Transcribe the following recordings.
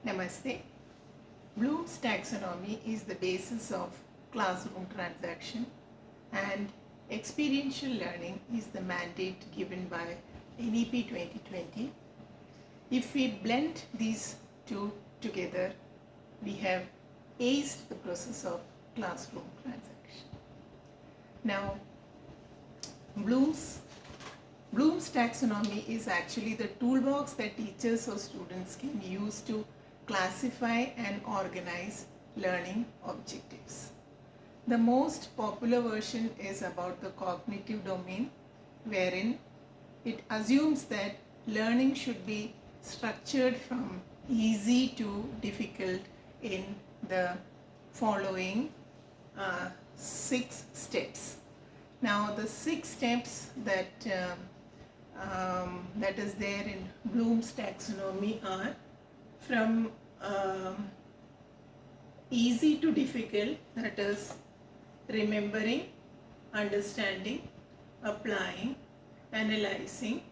Namaste. Bloom's taxonomy is the basis of classroom transaction, and experiential learning is the mandate given by NEP 2020. If we blend these two together, we have aced the process of classroom transaction. Now, Bloom's taxonomy is actually the toolbox that teachers or students can use to classify and organize learning objectives. The most popular version is about the cognitive domain, wherein it assumes that learning should be structured from easy to difficult in the following 6 steps. Now, the 6 steps that is there in Bloom's taxonomy are from easy to difficult, that is remembering, understanding, applying, analyzing,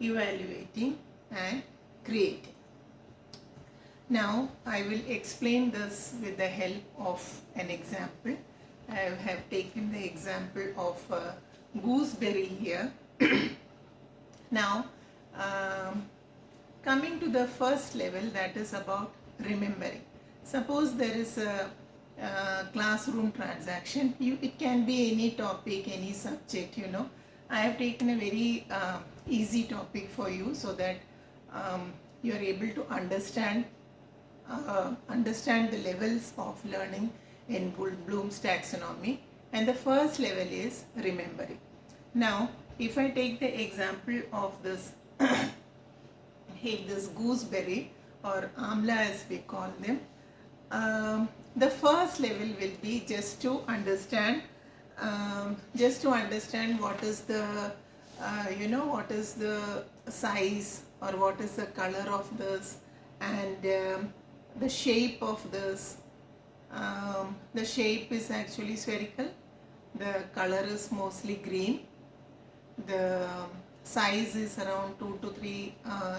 evaluating, and creating. Now, I will explain this with the help of an example. I have taken the example of gooseberry here. Now, coming to the first level, that is about remembering. Suppose there is a classroom transaction. It can be any topic, any subject, I have taken a very easy topic for you so that you are able to understand the levels of learning in Bloom's taxonomy. And the first level is remembering. Now, if I take the example of this gooseberry or amla as we call them, the first level will be just to understand what is the what is the size or what is the color of this, and the shape of this. The shape is actually spherical, the color is mostly green, the size is around 2 to 3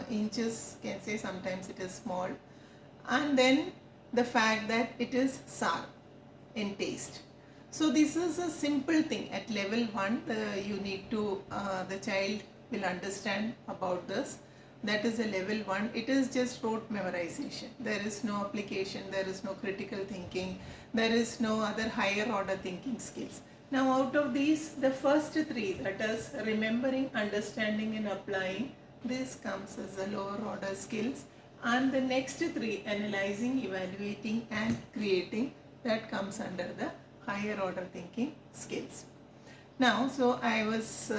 inches, can say, sometimes it is small, and then the fact that it is sour in taste. So this is a simple thing. At level 1, the child will understand about this. That is a level 1. It is just rote memorization. There is no application, there is no critical thinking, there is no other higher order thinking skills. Now, out of these, the first 3, that is remembering, understanding, and applying, this comes as a lower order skills. And the next 3, analyzing, evaluating, and creating, that comes under the higher order thinking skills. Now, so I was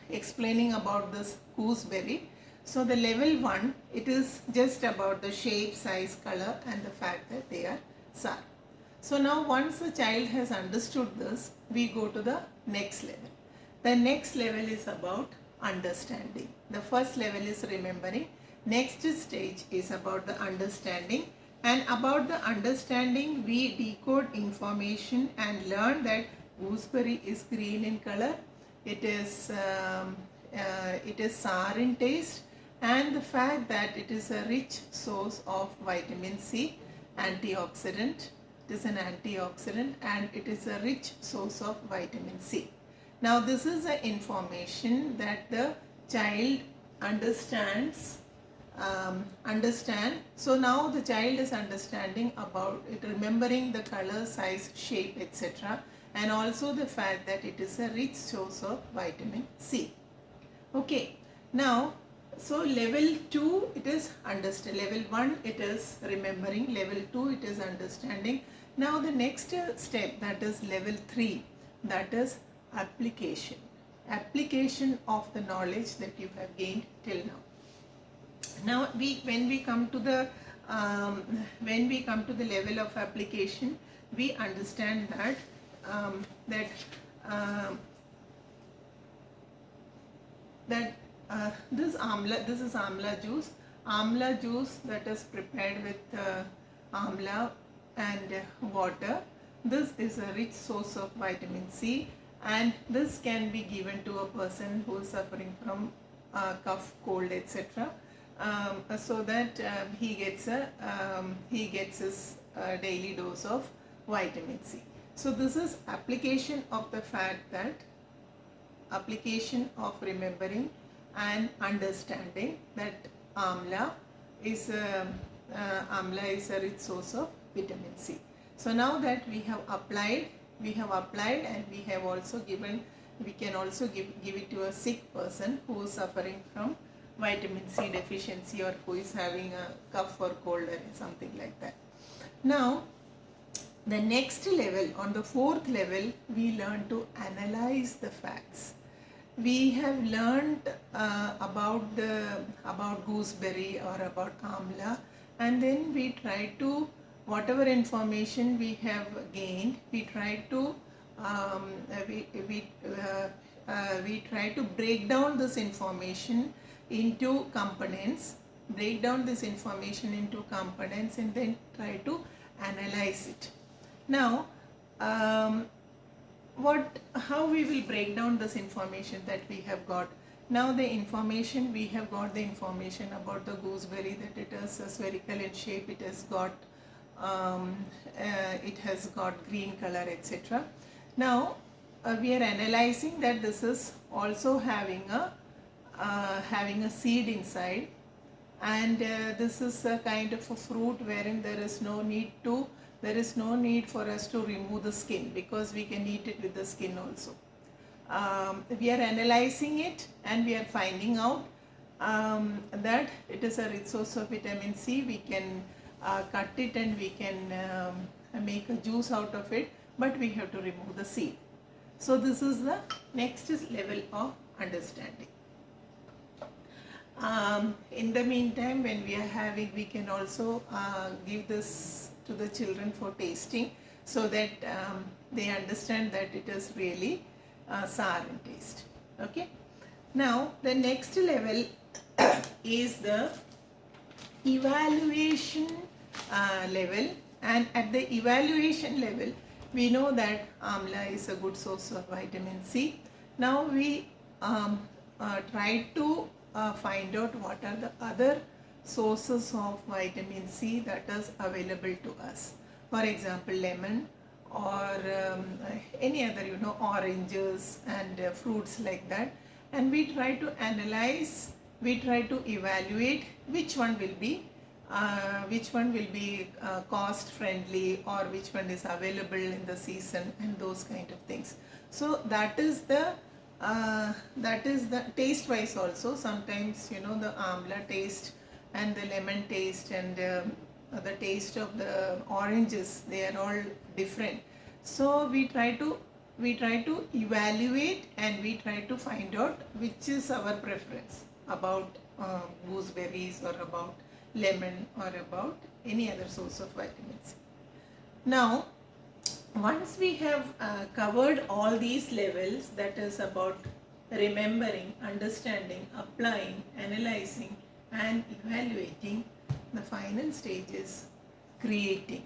explaining about this gooseberry. So the level 1, it is just about the shape, size, color, and the fact that they are sour. So now once the child has understood this, we go to the next level. The next level is about understanding. The first level is remembering. Next stage is about the understanding. And about the understanding, we decode information and learn that gooseberry is green in color. It is sour in taste, and the fact that it is a rich source of vitamin C, antioxidant. It is an antioxidant and it is a rich source of vitamin C. Now, this is the information that the child understands. So now the child is understanding about it, remembering the color, size, shape, etc. and also the fact that it is a rich source of vitamin C. Okay. Now, so level 2, it is understand. Level 1, it is remembering. Level 2, it is understanding. Now the next step, that is level 3, that is application. Application of the knowledge that you have gained till now. Now, when we come to the level of application, we understand that this is amla juice. Amla juice that is prepared with amla and water. This is a rich source of vitamin C, and this can be given to a person who is suffering from cough, cold, etc. so that he gets his daily dose of vitamin C. So this is application of the fact that application of remembering and understanding that amla is a rich source of vitamin C. So now that we have applied and we have also given, we can also give it to a sick person who is suffering from vitamin C deficiency or who is having a cough or cold or something like that. Now the next level, on the fourth level, we learn to analyze the facts. We have learned about gooseberry or about amla, and then we try to, whatever information we have gained, we try to we try to break down this information into components, and then try to analyze it. Now, how we will break down this information that we have got. Now the information we have got, the information about the gooseberry, that it is spherical in shape, it has got green color, etc. Now we are analyzing that this is also having a seed inside, and this is a kind of a fruit wherein there is no need for us to remove the skin, because we can eat it with the skin also. We are analyzing it and we are finding out that it is a rich source of vitamin C. We can cut it and we can make a juice out of it, but we have to remove the seed. So this is the next level of understanding. In the meantime, when we are having, we can also give this to the children for tasting, so that they understand that it is really sour in taste. Okay. Now the next level is the evaluation level, and at the evaluation level we know that amla is a good source of vitamin C. Now we try to find out what are the other sources of vitamin C that is available to us. For example, lemon, or any other, oranges and fruits like that. And we try to analyze, we try to evaluate which one will be cost friendly, or which one is available in the season, and those kind of things. So that is the taste wise also. Sometimes the amla taste and the lemon taste and the taste of the oranges, they are all different. So we try to evaluate and we try to find out which is our preference about gooseberries or about lemon or about any other source of vitamins. Now once we have covered all these levels, that is about remembering, understanding, applying, analyzing and evaluating, the final stage is creating.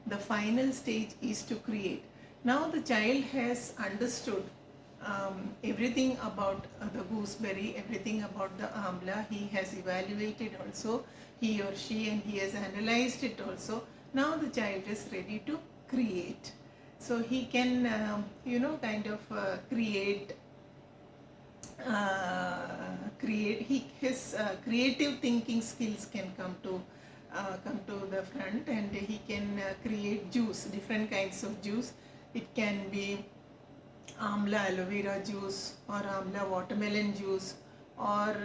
The final stage is to create. Now the child has understood everything about the gooseberry, everything about the amla. He has evaluated also, he or she, and he has analyzed it also. Now the child is ready to create. So he can his creative thinking skills can come to the front, and he can create juice, different kinds of juice. It can be amla aloe vera juice, or amla watermelon juice, or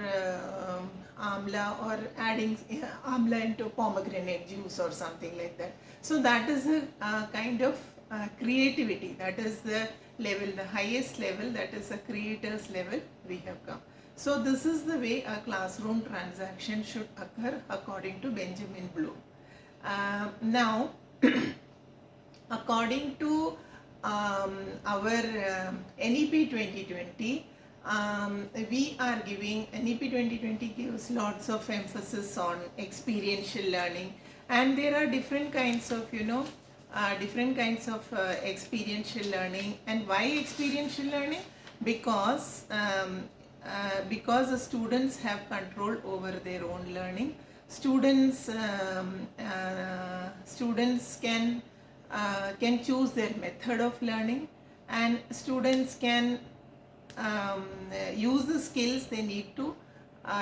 amla, or adding amla into pomegranate juice or something like that. So that is a kind of creativity. That is the level, the highest level, that is a creator's level we have come. So this is the way a classroom transaction should occur according to Benjamin Bloom. Now according to our NEP 2020, we are giving, NEP 2020 gives lots of emphasis on experiential learning, and there are different kinds of experiential learning. And why experiential learning? Because because the students have control over their own learning, students can choose their method of learning, and students can use the skills they need to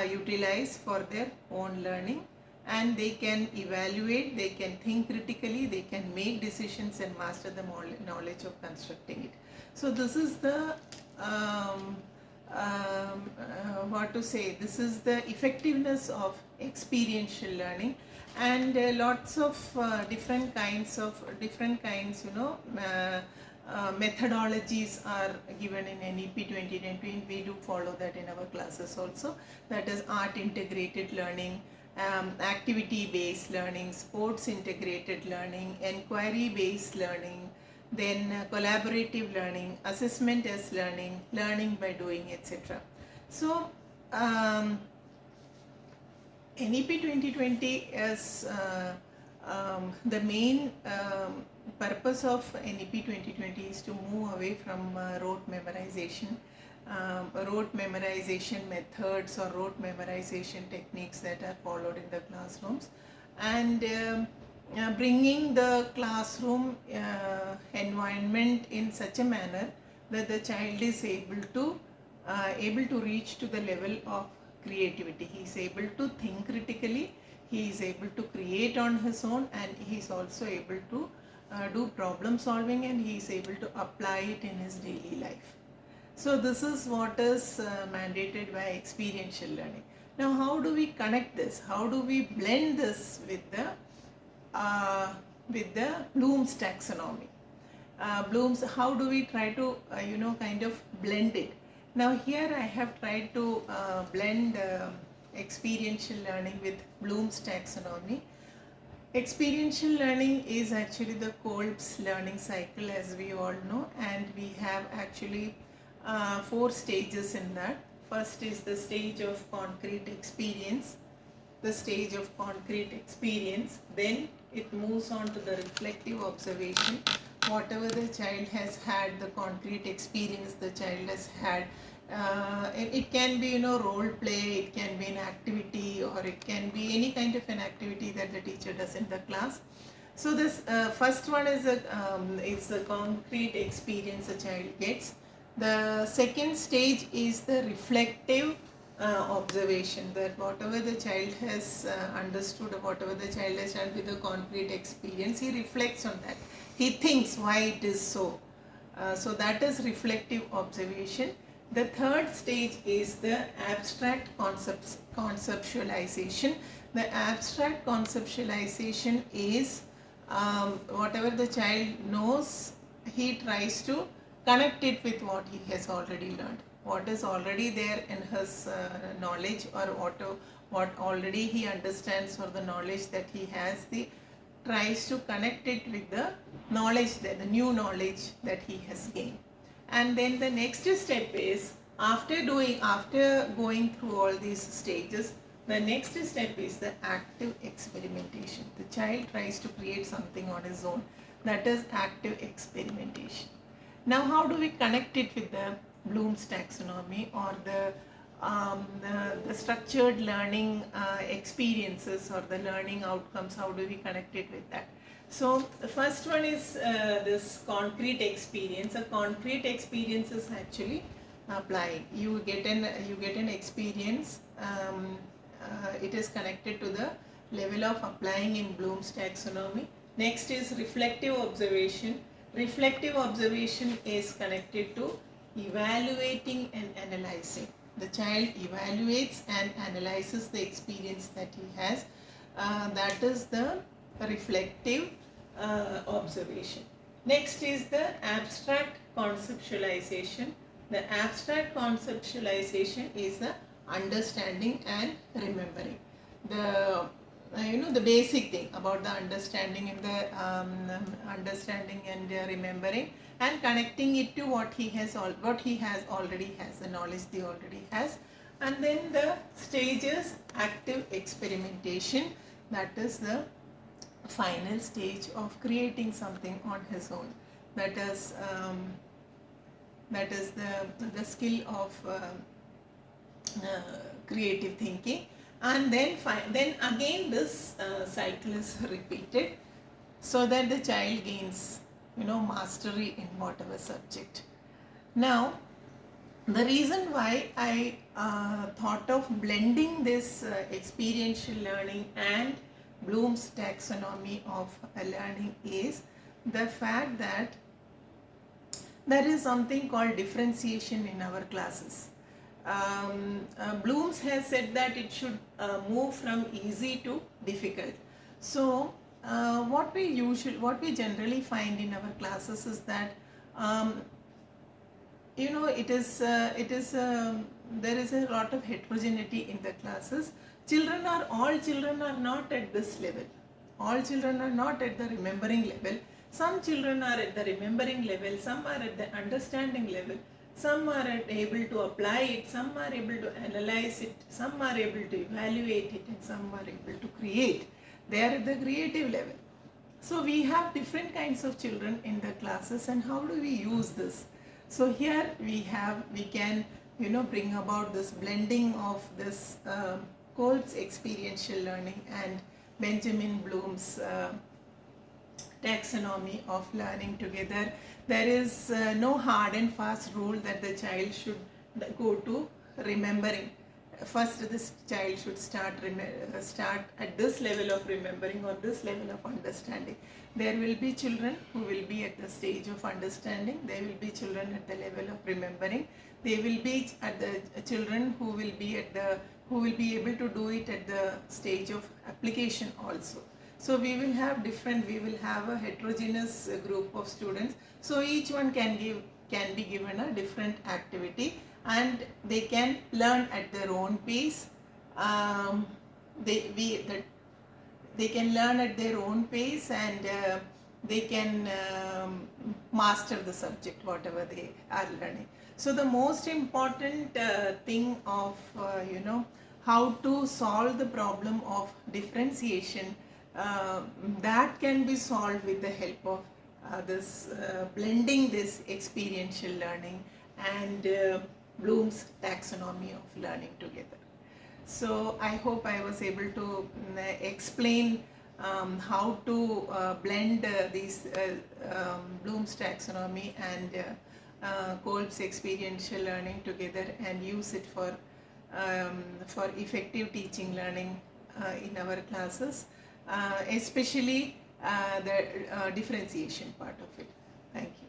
utilize for their own learning, and they can evaluate, they can think critically, they can make decisions and master the knowledge of constructing it. So this is the what to say, this is the effectiveness of experiential learning. And lots of different kinds, methodologies are given in NEP 2020. We do follow that in our classes also. That is art integrated learning, activity based learning, sports integrated learning, inquiry based learning, then collaborative learning, assessment as learning, learning by doing, etc. So NEP 2020 is the main purpose of NEP 2020 is to move away from rote memorization methods or rote memorization techniques that are followed in the classrooms, and bringing the classroom environment in such a manner that the child is able to reach to the level of creativity. He is able to think critically, he is able to create on his own, and he is also able to do problem solving, and he is able to apply it in his daily life. So this is what is mandated by experiential learning. Now how do we connect this? How do we blend this with the Bloom's taxonomy? How do we try to kind of blend it? Now here I have tried to blend experiential learning with Bloom's taxonomy. Experiential learning is actually the Kolb's learning cycle, as we all know, and we have actually 4 stages in that. First is the stage of concrete experience. Then it moves on to the reflective observation. Whatever the child has had, the concrete experience the child has had, it can be role play, it can be an activity, or it can be any kind of an activity that the teacher does in the class. So this first one is the concrete experience the child gets. The second stage is the reflective observation, that whatever the child has understood, or whatever the child has done with the concrete experience, he reflects on that. He thinks why it is so. So that is reflective observation. The third stage is the abstract conceptualization. The abstract conceptualization is whatever the child knows, he tries to connect it with what he has already learned, what is already there in his knowledge, or what already he understands, or the knowledge that he has, tries to connect it with the knowledge, the new knowledge that he has gained. And then the next step is, after going through all these stages, the next step is the active experimentation. The child tries to create something on his own. That is active experimentation. Now how do we connect it with the Bloom's taxonomy, or the structured learning experiences, or the learning outcomes? How do we connect it with that? So the first one is this concrete experience. A concrete experience is actually applying. You get an experience. It is connected to the level of applying in Bloom's taxonomy. Next is reflective observation. Reflective observation is connected to evaluating and analyzing. The child evaluates and analyzes the experience that he has. That is the reflective observation. Next is the abstract conceptualization. The abstract conceptualization is the understanding and remembering. The basic thing about the understanding and remembering, and connecting it to what he already has, the knowledge he already has. And then the stages, active experimentation, that is the final stage of creating something on his own. That is the skill of creative thinking, and then again this cycle is repeated so that the child gains mastery in whatever subject. Now the reason why I thought of blending this experiential learning and Bloom's taxonomy of learning is the fact that there is something called differentiation in our classes. Bloom's has said that it should move from easy to difficult. So what we generally find in our classes is that there is a lot of heterogeneity in the classes. All children are not at this level. All children are not at the remembering level. Some children are at the remembering level, some are at the understanding level, some are able to apply it, some are able to analyze it, some are able to evaluate it, and some are able to create. They are at the creative level. So we have different kinds of children in the classes, and how do we use this? So here we can bring about this blending of this Kolb's experiential learning and Benjamin Bloom's taxonomy of learning together. There is no hard and fast rule that the child should go to remembering. First this child should start at this level of remembering or this level of understanding. There will be children who will be at the stage of understanding. There will be children at the level of remembering. They will be at the children who will be able to do it at the stage of application also. So we will have a heterogeneous group of students. So each one can be given a different activity, and they can learn at their own pace. They can learn at their own pace, and they can master the subject whatever they are learning. So the most important thing of how to solve the problem of differentiation, that can be solved with the help of blending this experiential learning and Bloom's taxonomy of learning together. So I hope I was able to explain how to blend these Bloom's taxonomy and Kolb's experiential learning together and use it for effective teaching learning in our classes, especially the differentiation part of it. Thank you.